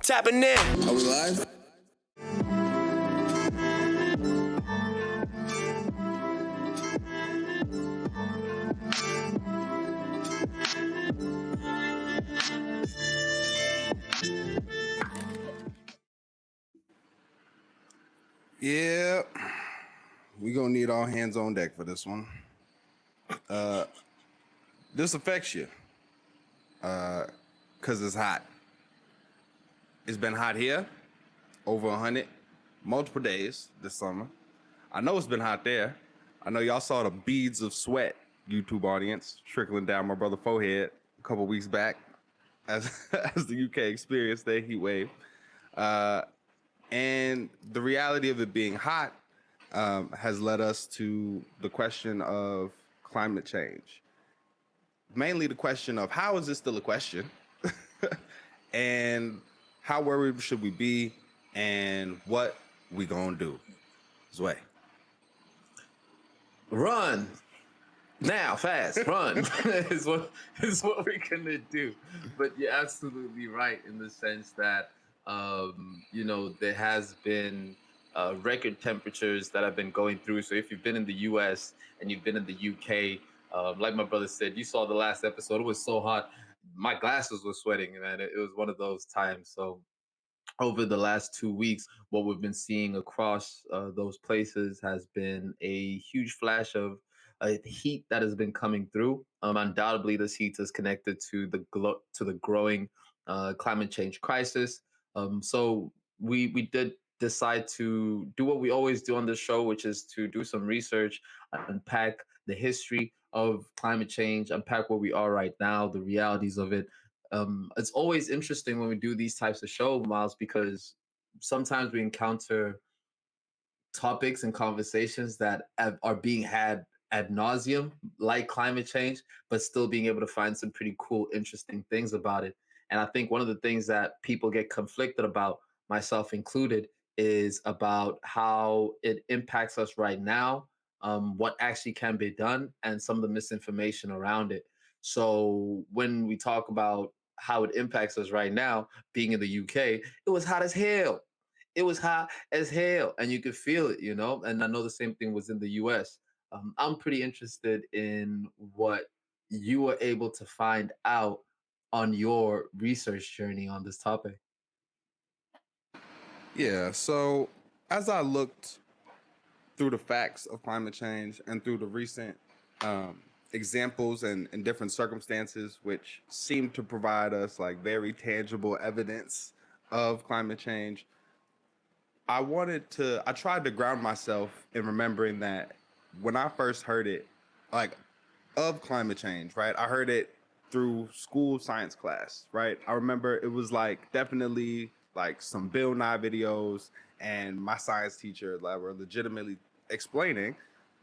Tapping in. Are we live? Yeah, we gonna need all hands on deck for this one. This affects you, cause it's hot. It's been hot here, over 100, multiple days this summer. I know it's been hot there. I know y'all saw the beads of sweat, YouTube audience, trickling down my brother forehead a couple weeks back, as as the UK experienced their heat wave. And the reality of it being hot has led us to the question of climate change. Mainly the question of how is this still a question? And how worried should we be? And what we gonna do? Zway. Run now, fast, run is what we're gonna do. But you're absolutely right in the sense that there has been record temperatures that have been going through. So if you've been in the U.S. and you've been in the U.K., like my brother said, you saw the last episode. It was so hot, my glasses were sweating, man. It was one of those times. So over the last 2 weeks, what we've been seeing across those places has been a huge flash of heat that has been coming through. Undoubtedly, this heat is connected to the growing climate change crisis. So we did decide to do what we always do on this show, which is to do some research, unpack the history of climate change, unpack where we are right now, the realities of it. It's always interesting when we do these types of show, Miles, because sometimes we encounter topics and conversations that are being had ad nauseum, like climate change, but still being able to find some pretty cool, interesting things about it. And I think one of the things that people get conflicted about, myself included, is about how it impacts us right now, what actually can be done, and some of the misinformation around it. So when we talk about how it impacts us right now, being in the UK, it was hot as hell. It was hot as hell, and you could feel it, you know. And I know the same thing was in the US. I'm pretty interested in what you were able to find out on your research journey on this topic. Yeah, so as I looked through the facts of climate change and through the recent um, examples and different circumstances, which seem to provide us like very tangible evidence of climate change, I tried to ground myself in remembering that when I first heard it, like of climate change, right? I heard it through school science class, right? I remember it was like definitely like some Bill Nye videos, and my science teacher like, were legitimately explaining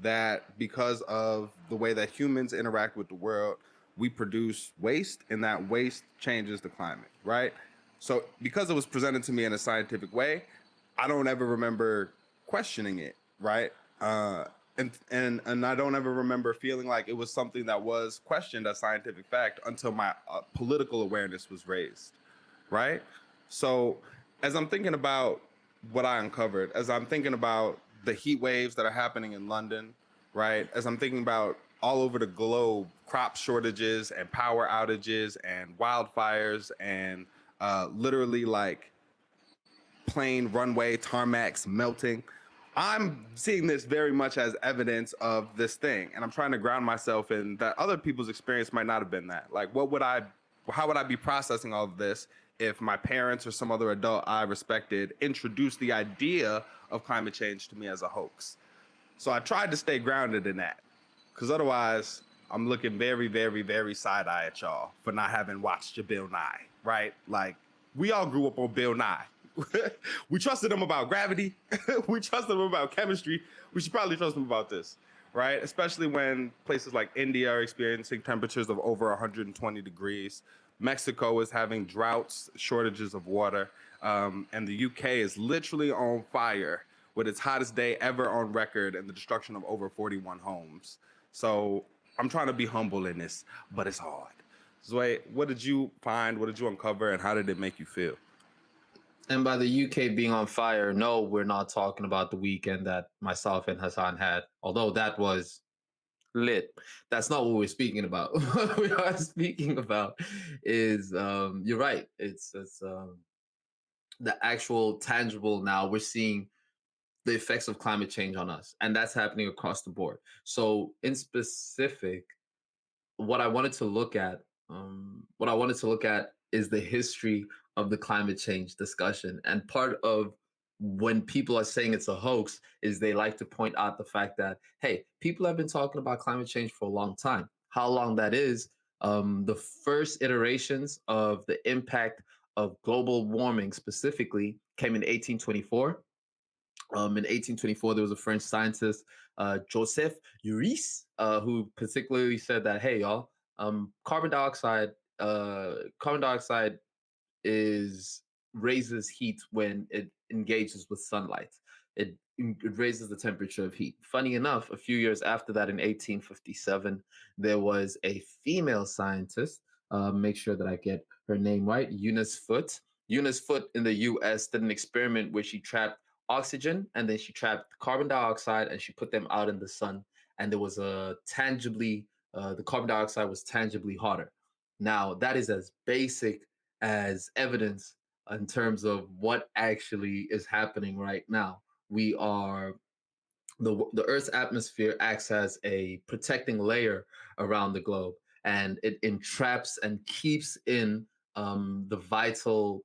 that because of the way that humans interact with the world, we produce waste, and that waste changes the climate, right? So because it was presented to me in a scientific way, I don't ever remember questioning it, right? And I don't ever remember feeling like it was something that was questioned as scientific fact until my political awareness was raised, right? So as I'm thinking about what I uncovered, as I'm thinking about the heat waves that are happening in London, right? As I'm thinking about all over the globe, crop shortages and power outages and wildfires and literally like plane runway tarmacs melting. I'm seeing this very much as evidence of this thing, and I'm trying to ground myself in that other people's experience might not have been that. Like, how would I be processing all of this if my parents or some other adult I respected introduced the idea of climate change to me as a hoax? So I tried to stay grounded in that, because otherwise I'm looking very, very, very side eye at y'all for not having watched your Bill Nye, right? Like, we all grew up on Bill Nye. We trusted him about gravity. We trusted him about chemistry. We should probably trust him about this, right? Especially when places like India are experiencing temperatures of over 120 degrees. Mexico is having droughts, shortages of water, and the UK is literally on fire with its hottest day ever on record and the destruction of over 41 homes. So I'm trying to be humble in this, but it's hard. Zoe, what did you find? What did you uncover? And how did it make you feel? And by the UK being on fire, no, we're not talking about the weekend that myself and Hassan had, although that was lit. That's not what we're speaking about. What we are speaking about is, you're right. It's the actual tangible. Now we're seeing the effects of climate change on us, and that's happening across the board. So, in specific, what I wanted to look at, what I wanted to look at is the history of the climate change discussion. And part of when people are saying it's a hoax is they like to point out the fact that, hey, people have been talking about climate change for a long time. How long that is, the first iterations of the impact of global warming specifically came in 1824. In 1824, there was a French scientist, Joseph Uris, who particularly said that, hey, y'all, carbon dioxide is raises heat when it engages with sunlight. It raises the temperature of heat. Funny enough, a few years after that, in 1857, there was a female scientist. Make sure that I get her name right. Eunice Foote. Eunice Foote in the U.S. did an experiment where she trapped oxygen and then she trapped carbon dioxide and she put them out in the sun, and there was a tangibly the carbon dioxide was tangibly hotter. Now that is as basic as evidence in terms of what actually is happening right now. We are the Earth's atmosphere acts as a protecting layer around the globe, and it entraps and keeps in the vital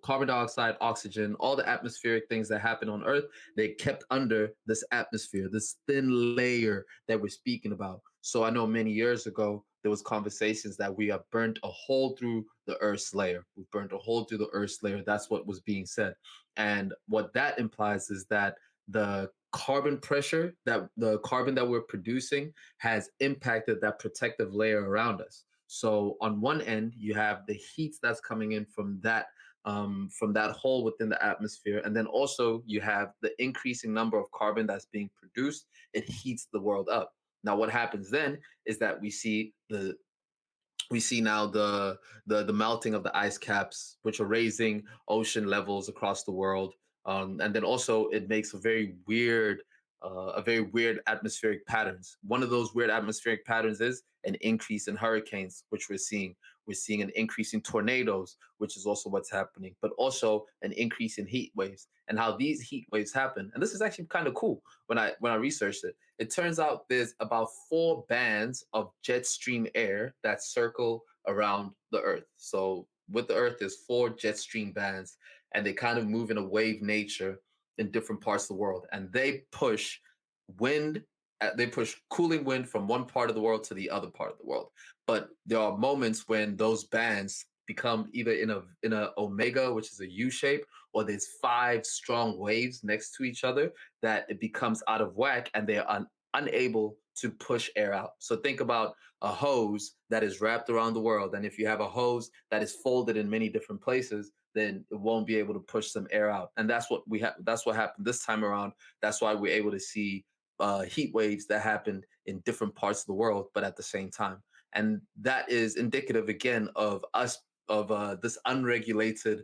carbon dioxide, oxygen, all the atmospheric things that happen on Earth. They kept under this atmosphere, this thin layer that we're speaking about. So I know many years ago there was conversations that we have burnt a hole through the Earth's layer. We burnt a hole through the Earth's layer. That's what was being said, and what that implies is that the carbon pressure, that the carbon that we're producing, has impacted that protective layer around us. So on one end, you have the heat that's coming in from that hole within the atmosphere, and then also you have the increasing number of carbon that's being produced. It heats the world up. Now, what happens then is that we see now the melting of the ice caps, which are raising ocean levels across the world, and then also it makes a very weird atmospheric patterns. One of those weird atmospheric patterns is an increase in hurricanes, which we're seeing. We're seeing an increase in tornadoes, which is also what's happening, but also an increase in heat waves. And how these heat waves happen, and this is actually kind of cool when I researched it. It turns out there's about four bands of jet stream air that circle around the Earth. So with the Earth, there's four jet stream bands, and they kind of move in a wave nature in different parts of the world. And wind, they push cooling wind from one part of the world to the other part of the world. But there are moments when those bands become either in a omega, which is a U shape, or there's five strong waves next to each other that it becomes out of whack, and they're unable to push air out. So think about a hose that is wrapped around the world. And if you have a hose that is folded in many different places, then it won't be able to push some air out. And that's what happened this time around. That's why we're able to see heat waves that happen in different parts of the world, but at the same time. And that is indicative again of us of this unregulated,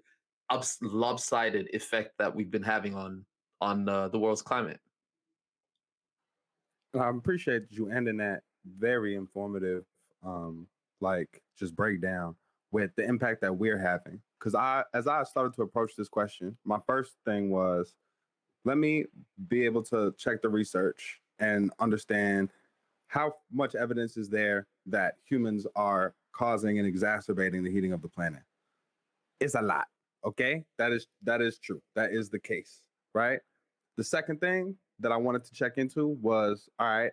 lopsided effect that we've been having on the world's climate. I appreciate you ending that very informative, like just breakdown with the impact that we're having. Because as I started to approach this question, my first thing was, let me be able to check the research and understand how much evidence is there that humans are causing and exacerbating the heating of the planet. It's a lot. Okay, that is true. That is the case, right? The second thing that I wanted to check into was, all right,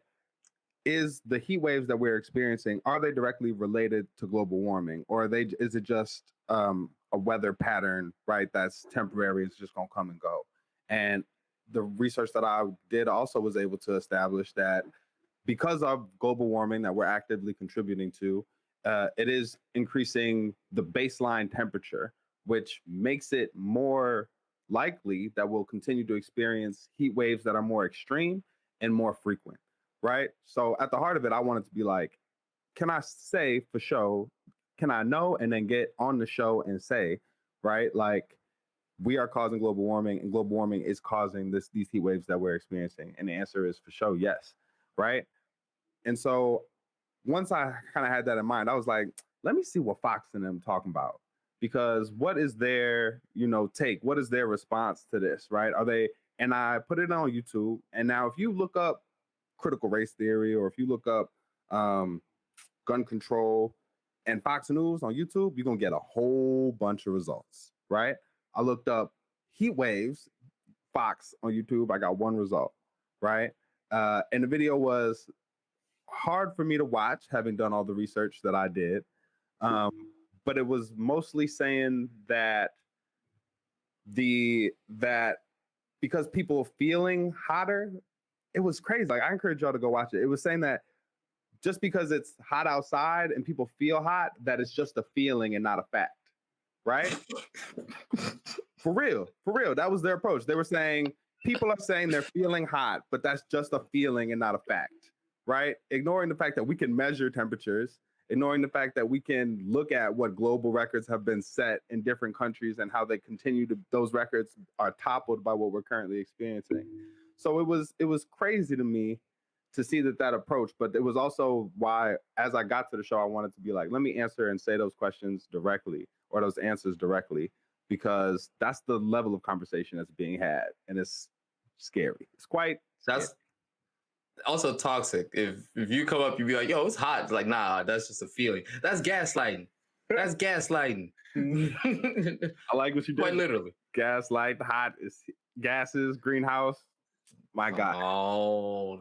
is the heat waves that we're experiencing, are they directly related to global warming, or is it just a weather pattern, right? That's temporary. It's just gonna come and go. And the research that I did also was able to establish that because of global warming that we're actively contributing to, it is increasing the baseline temperature, which makes it more likely that we'll continue to experience heat waves that are more extreme and more frequent, right? So at the heart of it, I wanted to be like, can I say for show, can I know and then get on the show and say, right? Like, we are causing global warming, and global warming is causing these heat waves that we're experiencing? And the answer is for sure yes, right? And so once I kind of had that in mind, I was like, let me see what Fox and them talking about, because what is their take? What is their response to this? Right? Are they? And I put it on YouTube. And now, if you look up critical race theory, or if you look up um, gun control and Fox News on YouTube, you're gonna get a whole bunch of results. Right? I looked up heat waves Fox on YouTube. I got one result. Right? And the video was hard for me to watch, having done all the research that I did. Um, but it was mostly saying that that because people feeling hotter, it was crazy. Like, I encourage y'all to go watch it. It was saying that just because it's hot outside and people feel hot, that it's just a feeling and not a fact, right? For real, for real. That was their approach. They were saying people are saying they're feeling hot, but that's just a feeling and not a fact, right? Ignoring the fact that we can measure temperatures, ignoring the fact that we can look at what global records have been set in different countries and how they continue to, those records are toppled by what we're currently experiencing. So it was crazy to me to see that approach, but it was also why, as I got to the show, I wanted to be like, let me answer and say those questions directly, or those answers directly, because that's the level of conversation that's being had, and it's scary. It's quite scary. That's also toxic. If you come up, you be like, "Yo, it's hot." It's like, nah, that's just a feeling. That's gaslighting. That's gaslighting. I like what you did. Quite literally. Gaslight, hot is gases, greenhouse. My God.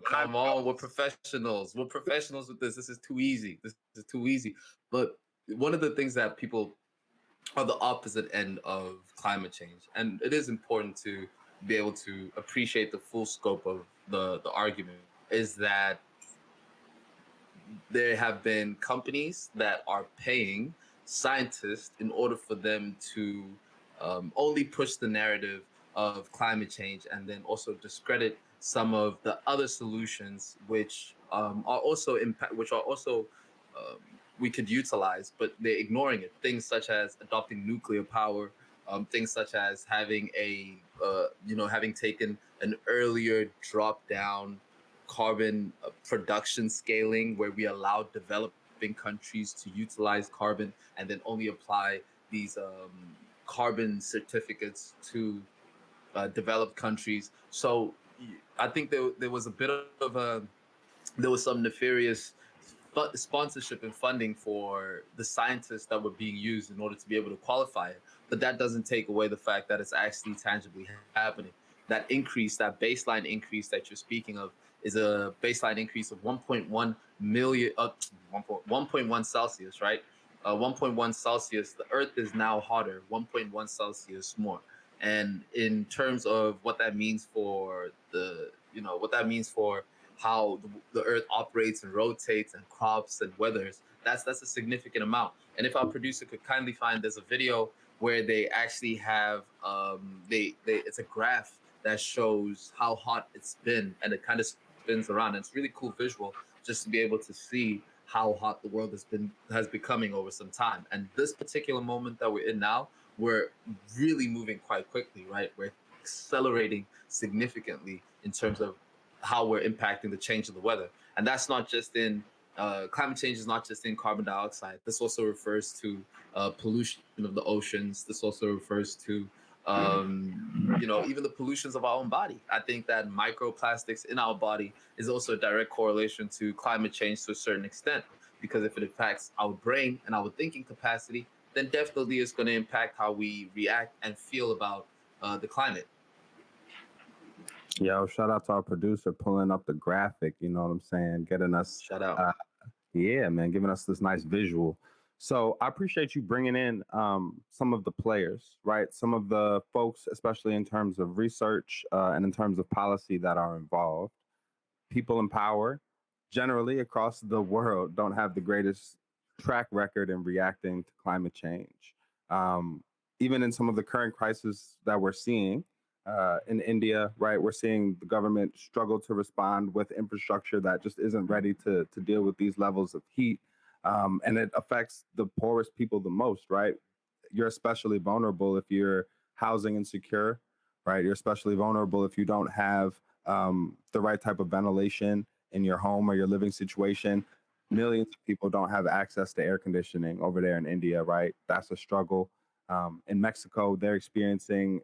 Come on. We're professionals. We're professionals with this. This is too easy. This is too easy. But one of the things that people are the opposite end of climate change, and it is important to be able to appreciate the full scope of the argument, is that there have been companies that are paying scientists in order for them to only push the narrative of climate change, and then also discredit some of the other solutions which are also which are also um, we could utilize, but they're ignoring it. Things such as adopting nuclear power, things such as having having taken an earlier drop down carbon production scaling, where we allow developing countries to utilize carbon and then only apply these carbon certificates to developed countries. So I think there was a bit of a there was some nefarious sponsorship and funding for the scientists that were being used in order to be able to qualify it. But that doesn't take away the fact that it's actually tangibly happening. That increase, that baseline increase that you're speaking of, is a baseline increase of 1.1 million, 1.1 Celsius, right? 1.1 Celsius, the Earth is now hotter, 1.1 Celsius more. And in terms of what that means for what that means for how the Earth operates and rotates and crops and weathers, that's a significant amount. And if our producer could kindly find, there's a video where they actually have it's a graph that shows how hot it's been, and it kind of spins around. And it's really cool visual just to be able to see how hot the world has becoming over some time. And this particular moment that we're in now, we're really moving quite quickly, right? We're accelerating significantly in terms of how we're impacting the change of the weather. And that's not just in climate change is not just in carbon dioxide. This also refers to pollution of the oceans. This also refers to even the pollutions of our own body. I think that microplastics in our body is also a direct correlation to climate change to a certain extent, because if it impacts our brain and our thinking capacity, then definitely it's going to impact how we react and feel about the climate. Yo, shout out to our producer pulling up the graphic, you know what I'm saying? Getting us, Shout out. yeah, man, giving us this nice visual. So I appreciate you bringing in some of the players, right? Some of the folks, especially in terms of research and in terms of policy, that are involved. People in power, generally across the world, don't have the greatest track record in reacting to climate change. Um, Even in some of the current crises that we're seeing in India, right, we're seeing the government struggle to respond with infrastructure that just isn't ready to deal with these levels of heat. And it affects the poorest people the most, right? You're especially vulnerable if you're housing insecure, right? You're especially vulnerable if you don't have the right type of ventilation in your home or your living situation. Millions of people don't have access to air conditioning over there in India, right? That's a struggle. In Mexico, they're experiencing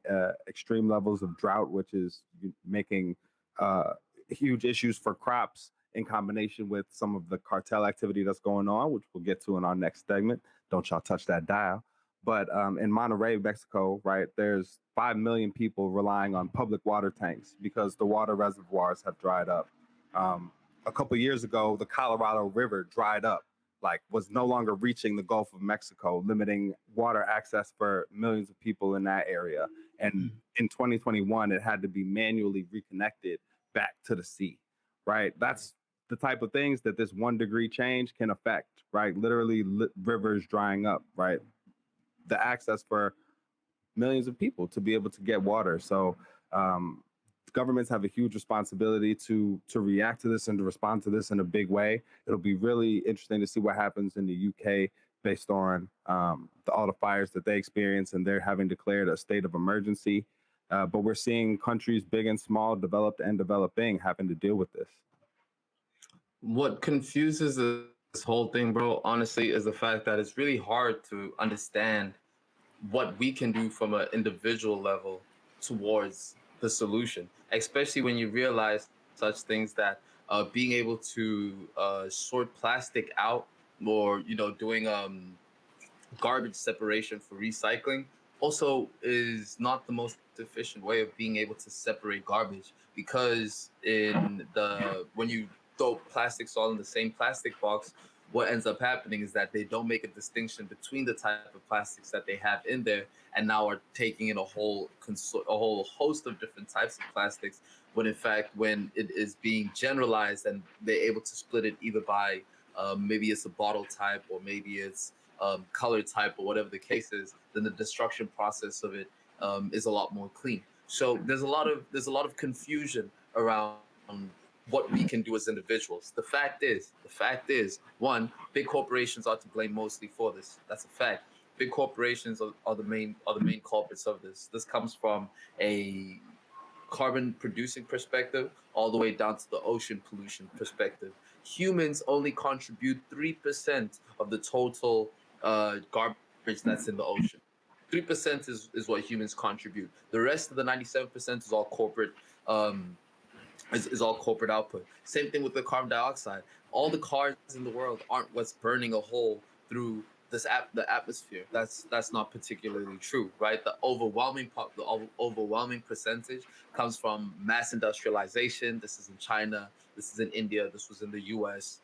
extreme levels of drought, which is making uh, huge issues for crops in combination with some of the cartel activity that's going on, which we'll get to in our next segment. Don't y'all touch that dial. But in Monterrey, Mexico, right, there's 5 million people relying on public water tanks because the water reservoirs have dried up. Um, a couple years ago, the Colorado River dried up, like was no longer reaching the Gulf of Mexico, limiting water access for millions of people in that area. And in 2021, it had to be manually reconnected back to the sea, right? That's the type of things that this 1 degree change can affect, right? Literally rivers drying up, right? The access for millions of people to be able to get water. So um, governments have a huge responsibility to react to this and to respond to this in a big way. It'll be really interesting to see what happens in the UK based on all the fires that they experience, and they're having declared a state of emergency. But we're seeing countries big and small, developed and developing, having to deal with this. What confuses this whole thing, bro, honestly, is the fact that it's really hard to understand what we can do from an individual level towards the solution, especially when you realize such things that being able to sort plastic out, or doing garbage separation for recycling also is not the most efficient way of being able to separate garbage, because in the when you throw plastics all in the same plastic box, what ends up happening is that they don't make a distinction between the type of plastics that they have in there, and now are taking in a whole host of different types of plastics, when in fact, when it is being generalized and they're able to split it either by maybe it's a bottle type, or maybe it's color type, or whatever the case is, then the destruction process of it is a lot more clean. So there's a lot of confusion around what we can do as individuals. The fact is, one, big corporations are to blame mostly for this. That's a fact. Big corporations are the main culprits of this. This comes from a carbon producing perspective all the way down to the ocean pollution perspective. Humans only contribute 3% of the total garbage that's in the ocean. 3% is what humans contribute. The rest of the 97% is all corporate. Is all corporate output. Same thing with the carbon dioxide. All the cars in the world aren't what's burning a hole through the atmosphere. That's not particularly true, right? The overwhelming percentage comes from mass industrialization. This is in China. This is in India. This was in the U.S.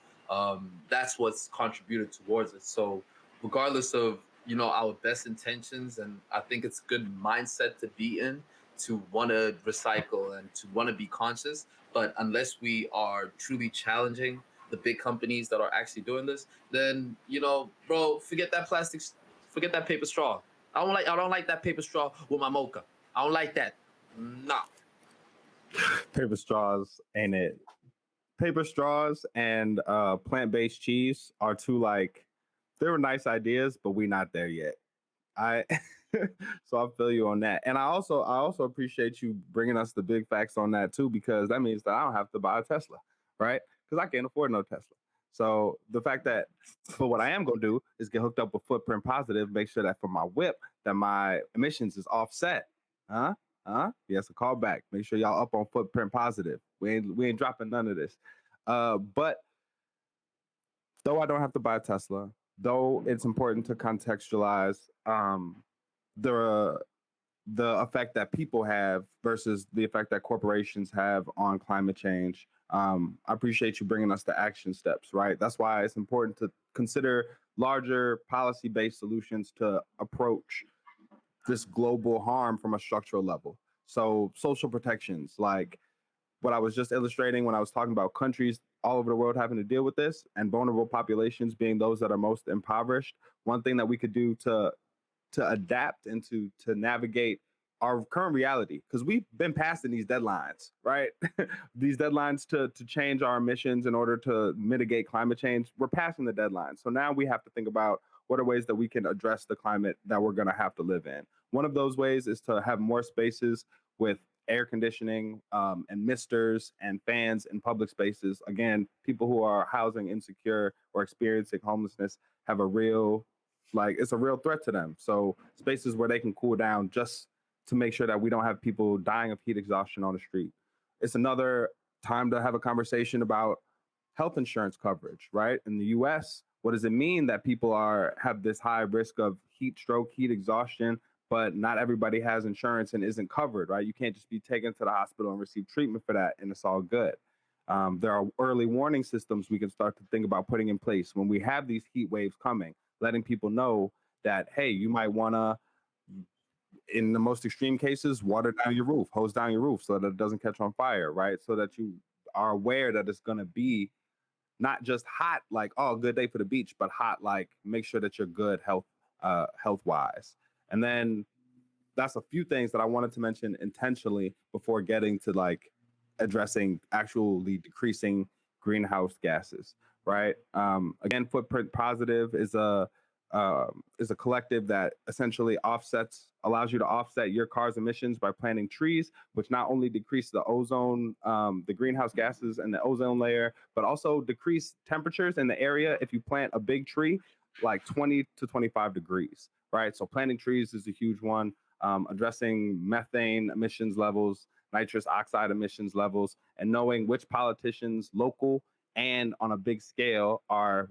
That's what's contributed towards it. So, regardless of our best intentions, and I think it's a good mindset to be in, to want to recycle and to want to be conscious. But unless we are truly challenging the big companies that are actually doing this, then bro, forget that plastics, forget that paper straw. I don't like that paper straw with my mocha. I don't like that. Nah. Paper straws ain't it. Paper straws and plant-based cheese are two, like, they were nice ideas, but we not there yet. I so I feel you on that, and I also appreciate you bringing us the big facts on that too, because that means that I don't have to buy a Tesla, right? Because I can't afford no Tesla. So the fact that, but what I am gonna do is get hooked up with Footprint Positive, make sure that for my whip that my emissions is offset. Huh? Huh? Yes, a call back. Make sure y'all up on Footprint Positive. We ain't dropping none of this. But though I don't have to buy a Tesla, though it's important to contextualize the the effect that people have versus the effect that corporations have on climate change. I appreciate you bringing us the action steps, right? That's why it's important to consider larger policy based solutions to approach this global harm from a structural level. So, social protections, like what I was just illustrating when I was talking about countries all over the world having to deal with this, and vulnerable populations being those that are most impoverished. One thing that we could do to adapt and to navigate our current reality, because we've been passing these deadlines, right? These deadlines to change our emissions in order to mitigate climate change. We're passing the deadline. So now we have to think about what are ways that we can address the climate that we're going to have to live in. One of those ways is to have more spaces with air conditioning and misters and fans in public spaces. Again, people who are housing insecure or experiencing homelessness have a real, like, it's a real threat to them. So spaces where they can cool down just to make sure that we don't have people dying of heat exhaustion on the street. It's another time to have a conversation about health insurance coverage, right? In the US, what does it mean that people have this high risk of heat stroke, heat exhaustion, but not everybody has insurance and isn't covered, right? You can't just be taken to the hospital and receive treatment for that and it's all good. There are early warning systems we can start to think about putting in place when we have these heat waves coming, letting people know that, hey, you might want to, in the most extreme cases, water down your roof, hose down your roof so that it doesn't catch on fire, right? So that you are aware that it's going to be not just hot, like, oh, good day for the beach, but hot, like, make sure that you're good health wise. And then that's a few things that I wanted to mention intentionally before getting to like addressing actually decreasing greenhouse gases, right? Again, Footprint Positive is a collective that essentially allows you to offset your car's emissions by planting trees, which not only decrease the ozone, the greenhouse gases and the ozone layer, but also decrease temperatures in the area if you plant a big tree, like 20 to 25 degrees, right? So planting trees is a huge one. Addressing methane emissions levels, nitrous oxide emissions levels, and knowing which politicians, local and on a big scale, are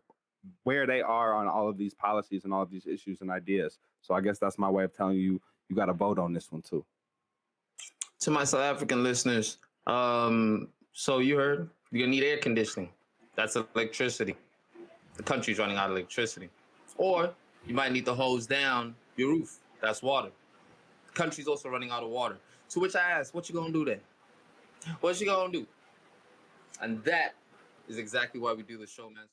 where they are on all of these policies and all of these issues and ideas. So I guess that's my way of telling you, you got to vote on this one too. To my South African listeners, so you heard you're gonna need air conditioning. That's electricity. The country's running out of electricity. Or you might need to hose down your roof. That's water. The country's also running out of water. To which I ask, what you gonna do then? What you gonna do? And that is exactly why we do the show, man.